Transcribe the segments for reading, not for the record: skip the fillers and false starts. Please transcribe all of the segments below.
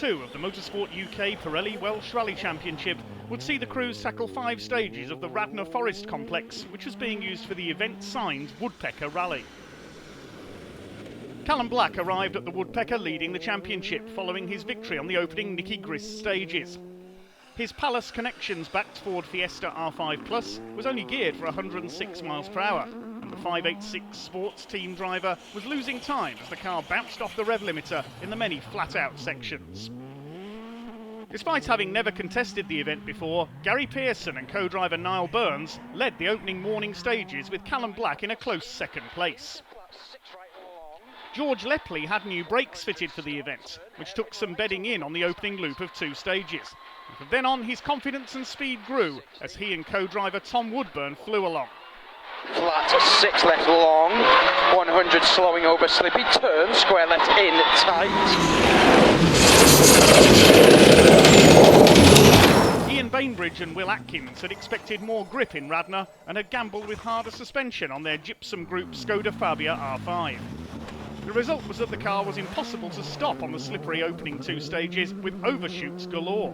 2 of the Motorsport UK Pirelli Welsh Rally Championship would see the crews tackle 5 stages of the Radnor Forest complex, which was being used for the Eventsigns Woodpecker rally. Callum Black arrived at the Woodpecker leading the championship following his victory on the opening Nicky Grist stages. His Palace Connections backed Ford Fiesta R5 Plus was only geared for 106 miles per hour, and the 586 Sports team driver was losing time as the car bounced off the rev limiter in the many flat-out sections. Despite having never contested the event before, Gary Pearson and co-driver Niall Burns led the opening morning stages with Callum Black in a close second place. George Lepley had new brakes fitted for the event, which took some bedding in on the opening loop of 2 stages. And from then on, his confidence and speed grew as he and co-driver Tom Woodburn flew along. Flat 6 left long, 100 slowing over slippy, turn, square left in, tight. Ian Bainbridge and Will Atkins had expected more grip in Radnor and had gambled with harder suspension on their Gypsum Group Skoda Fabia R5. The result was that the car was impossible to stop on the slippery opening 2 stages with overshoots galore.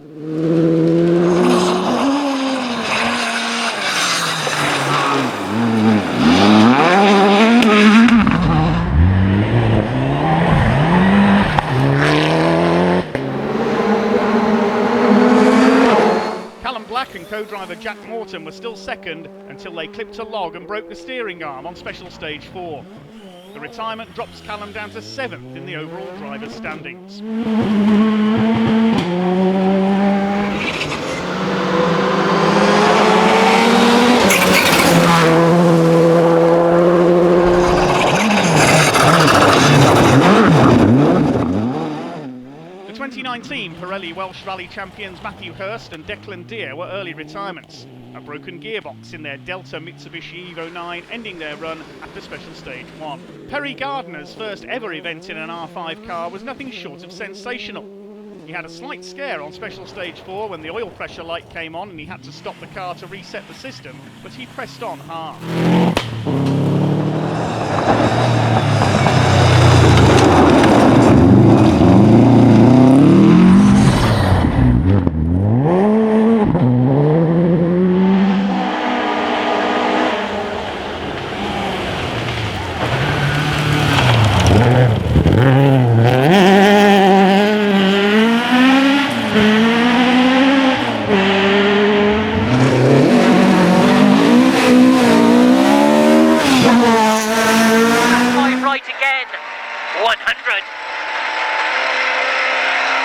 Callum Black and co-driver Jack Morton were still second until they clipped a log and broke the steering arm on special stage 4. The retirement drops Callum down to 7th in the overall drivers' standings. The 2019 Pirelli Welsh Rally champions Matthew Hurst and Declan Deere were early retirements. A broken gearbox in their Delta Mitsubishi Evo 9 ending their run after special stage 1. Perry Gardner's first ever event in an R5 car was nothing short of sensational. He had a slight scare on special stage 4 when the oil pressure light came on and he had to stop the car to reset the system, but he pressed on hard.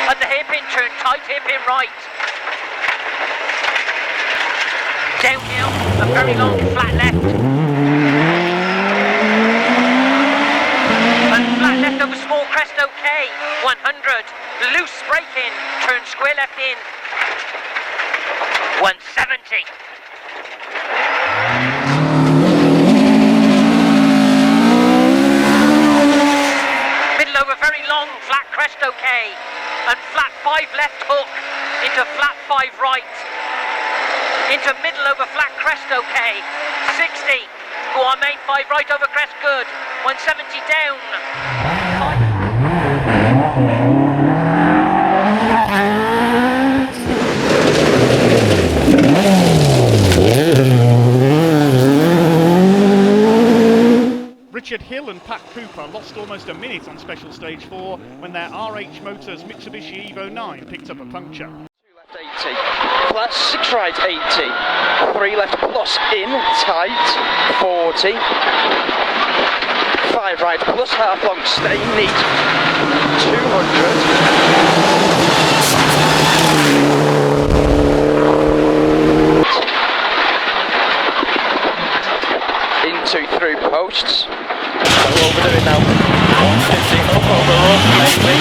At the hairpin turn, tight hairpin right. Downhill, a very long flat left. And flat left over small crest, okay. 100, loose braking, turn square left in. 170. Middle over very long, flat crest, okay. And flat 5 left hook into flat 5 right, into middle over flat crest, okay, 60, go on main 5 right over crest, good, 170 down, Richard Hill and Pat Cooper lost almost a minute on special stage 4 when their RH Motors Mitsubishi Evo 9 picked up a puncture. 2 left 80, flat 6 right 80, 3 left plus in, tight, 40, 5 right plus half long, stay neat, 200. Into through posts. Over it now. 150 up over rough maybe.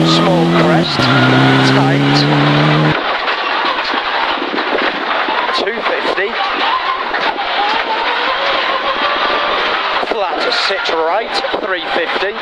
Small crest. Tight. 250. Flat 6 right. 350.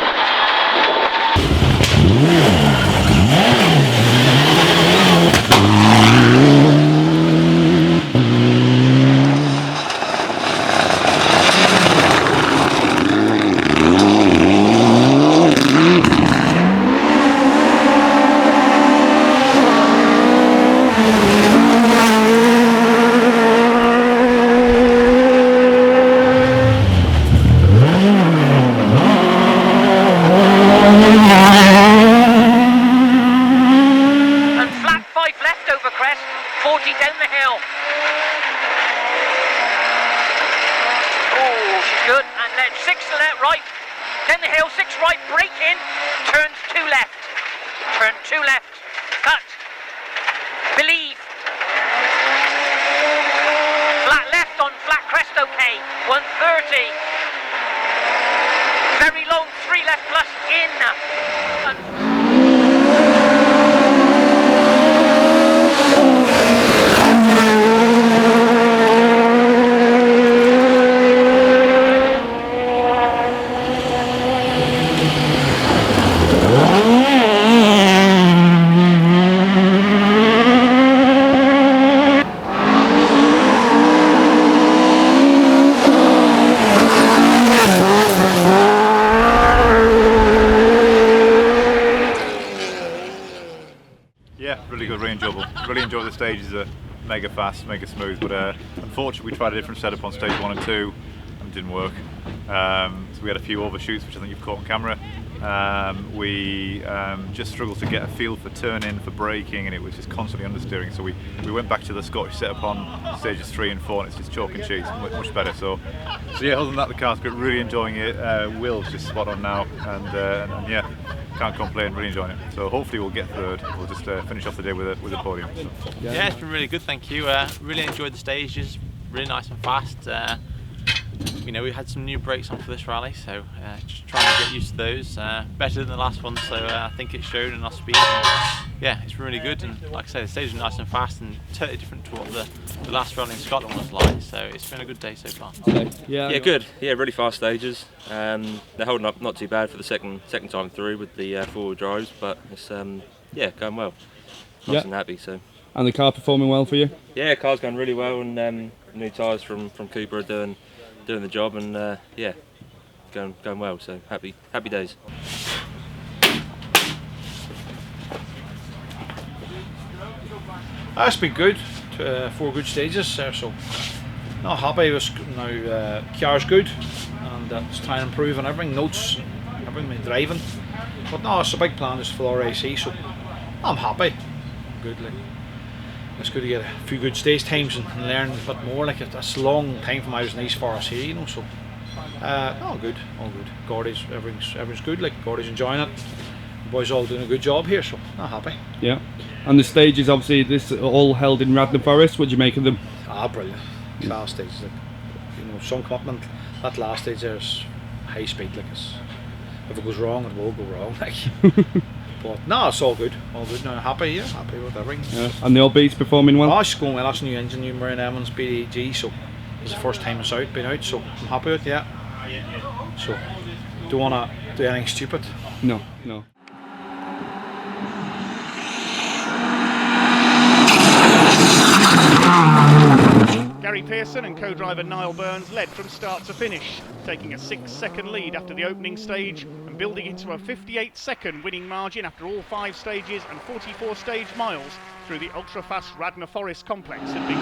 2 left. Cut. Believe. Flat left on flat crest, okay. 130. Very long 3 left plus in. Yeah, really good, really enjoyable. Really enjoy the stages, are mega fast, mega smooth, but unfortunately we tried a different setup on stage 1 and 2 and it didn't work. So we had a few overshoots, which I think you've caught on camera. We just struggled to get a feel for turning, for braking, and it was just constantly understeering. So we went back to the Scottish setup on stages 3 and 4, and it's just chalk and cheese, much better. So yeah, other than that, the car's great, really enjoying it. Will's just spot on now, and yeah, can't complain, really enjoying it. So hopefully we'll get third. We'll just finish off the day with a podium. So. Yeah, it's been really good, thank you. Really enjoyed the stages, really nice and fast. You know, we had some new brakes on for this rally, so just trying to get used to those. Better than the last one, so I think it showed in our speed. And, yeah, it's really good, and like I say, the stages are nice and fast and totally different to what the last rally in Scotland was like. So it's been a good day so far. Yeah, good. Yeah, really fast stages. They're holding up not too bad for the second time through with the 4-wheel drives, but it's yeah, going well. Nice and happy. So. And the car performing well for you? Yeah, car's going really well, and new tyres from Cooper are doing the job, and yeah, going well. So happy days. It's been good. 4 good stages, so not happy. Now car's good, and it's trying to improve on everything, notes, everything, my driving. But no, it's a big plan just for RAC, so I'm happy. Good, like it's good to get a few good stage times and learn a bit more. Like it's a long time from I was in East Forest here, you know. So all good. Gordy's everything's good. Like Gordy's enjoying it. The boys all doing a good job here, so I'm happy. Yeah. And the stages, obviously, this all held in Radnor Forest. What do you make of them? Brilliant. Class stages, like, you know, some commitment. That last stage there's high speed. Like if it goes wrong, it will go wrong. Like. But no, it's all good. No, happy with everything. Yeah. And the old beats performing well? Oh, it's going well. That's a new engine, new Marine Evans BDG, so it's the first time it's been out, so I'm happy with it, yeah. So, don't want to do anything stupid. No. Gary Pearson and co-driver Niall Burns led from start to finish, taking a 6-second lead after the opening stage and building it to a 58-second winning margin after all 5 stages and 44 stage miles through the ultra-fast Radnor Forest complex had been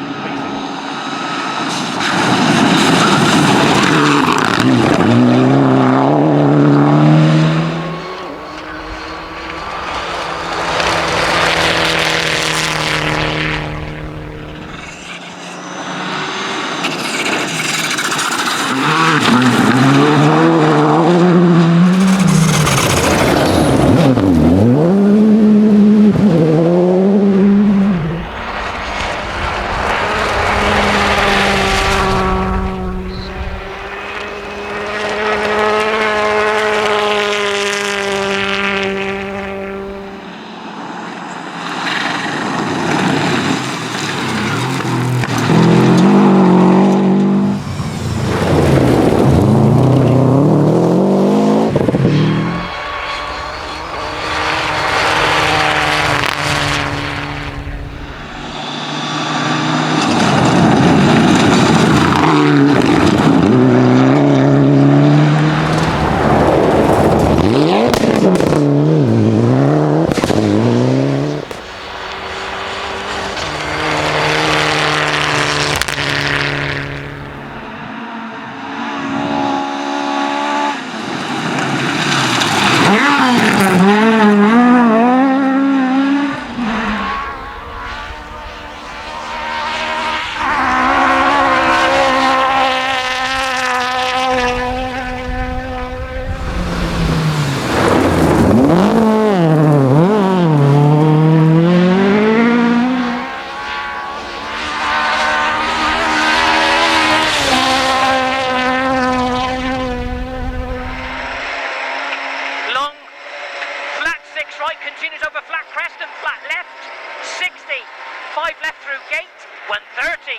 gate, 130.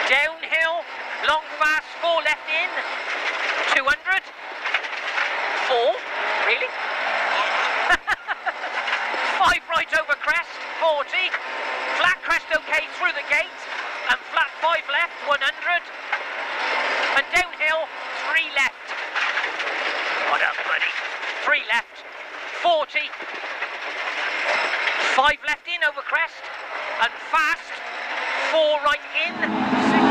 Downhill, long fast, 4 left in, 200. 4, really? 5 right over crest, 40. Flat crest okay through the gate, and flat 5 left, 100. And downhill, 3 left. What up, buddy? 3 left, 40. 5 left in over crest, and fast, 4 right in, 6.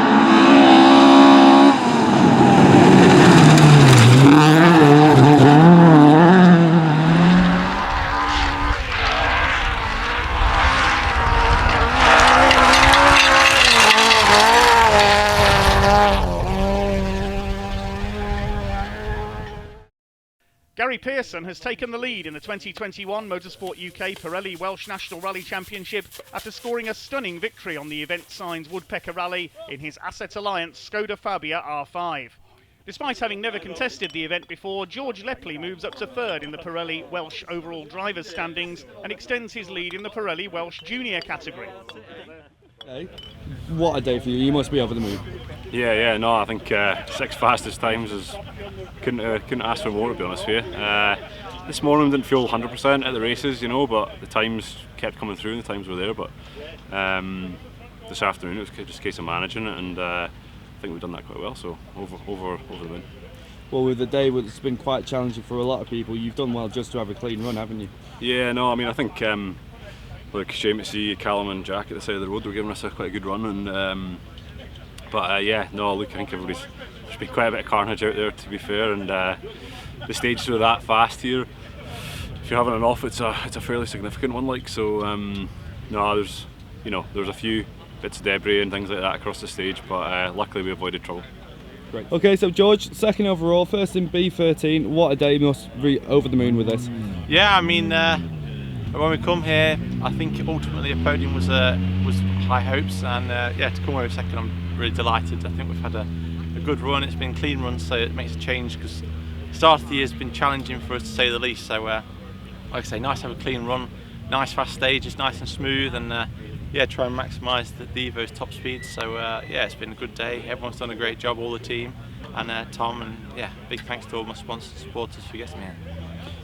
Gary Pearson has taken the lead in the 2021 Motorsport UK Pirelli Welsh National Rally Championship after scoring a stunning victory on the Eventsigns Woodpecker Rally in his Asset Alliance Skoda Fabia R5. Despite having never contested the event before, George Lepley moves up to third in the Pirelli Welsh overall drivers standings and extends his lead in the Pirelli Welsh junior category. Okay. What a day for you, you must be over the moon. Yeah, no, I think 6 fastest times is couldn't ask for more, to be honest with you. This morning didn't feel 100% at the races, you know, but the times kept coming through and the times were there. But this afternoon it was just a case of managing it, and I think we've done that quite well. So over the win. Well, with the day, it's been quite challenging for a lot of people. You've done well just to have a clean run, haven't you? Yeah, no, I mean, I think look, shame to see Callum and Jack at the side of the road. They're giving us quite a good run, and yeah, no, look, I think there's been quite a bit of carnage out there, to be fair, and the stages are that fast here. If you're having an off, it's a fairly significant one, like, so. No, there's a few bits of debris and things like that across the stage, but luckily we avoided trouble. Great. Okay, so George, second overall, first in B13. What a day! You must be over the moon with this. Yeah, I mean, when we come here, I think ultimately a podium was high hopes, and yeah, to come away with second, I'm really delighted. I think we've had a good run. It's been a clean run, so it makes a change, because the start of the year has been challenging for us, to say the least. So, like I say, nice to have a clean run, nice fast stages, nice and smooth, and yeah, try and maximise the Evo's top speed. So yeah, it's been a good day. Everyone's done a great job, all the team, and Tom, and yeah, big thanks to all my sponsors and supporters for getting me here.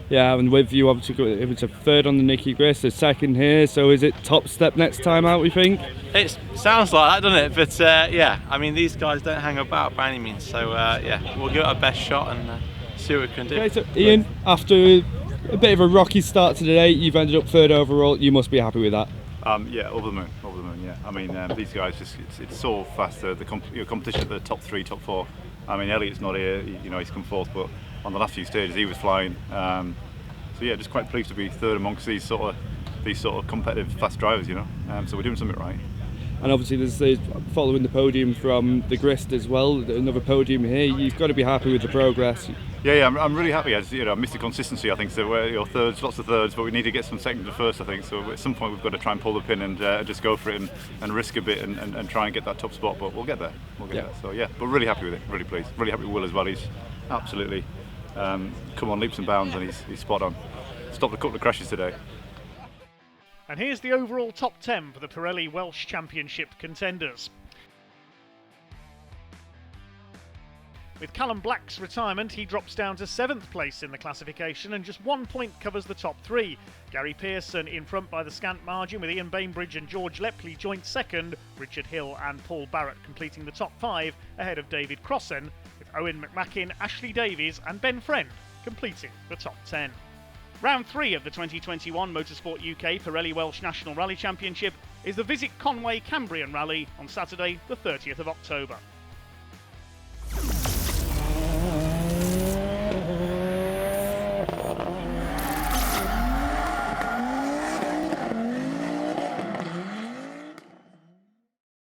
Yeah, and with you, obviously, it was a third on the Nicky Grist, a second here, so is it top step next time out, we think? It sounds like that, doesn't it? But yeah, I mean, these guys don't hang about by any means, so yeah, we'll give it our best shot and see what we can do. Okay, so Ian, after a bit of a rocky start to the day, you've ended up third overall. You must be happy with that. Yeah, over the moon, yeah. I mean, these guys, it's so fast, the competition at the top 3, top 4. I mean, Elliot's not here, he's come fourth, but on the last few stages he was flying. So yeah, just quite pleased to be third amongst these sort of competitive fast drivers, so we're doing something right. And obviously there's following the podium from the Grist as well, another podium here. You've got to be happy with the progress. Yeah, I'm really happy. I missed the consistency, I think, so we're thirds, lots of thirds, but we need to get some second to first, I think, so at some point we've got to try and pull the pin and just go for it and risk a bit and try and get that top spot, but we'll get there, there. So yeah, but really happy with it, really pleased. Really happy with Will as well. He's absolutely come on leaps and bounds, and he's spot on. Stopped a couple of crashes today. And here's the overall top 10 for the Pirelli Welsh Championship contenders. With Callum Black's retirement, he drops down to 7th place in the classification, and just 1 point covers the top 3. Gary Pearson in front by the scant margin, with Ian Bainbridge and George Lepley joint second, Richard Hill and Paul Barrett completing the top 5 ahead of David Crossan, with Owen McMackin, Ashley Davies and Ben Friend completing the top 10. Round 3 of the 2021 Motorsport UK Pirelli Welsh National Rally Championship is the Visit Conway Cambrian Rally on Saturday the 30th of October.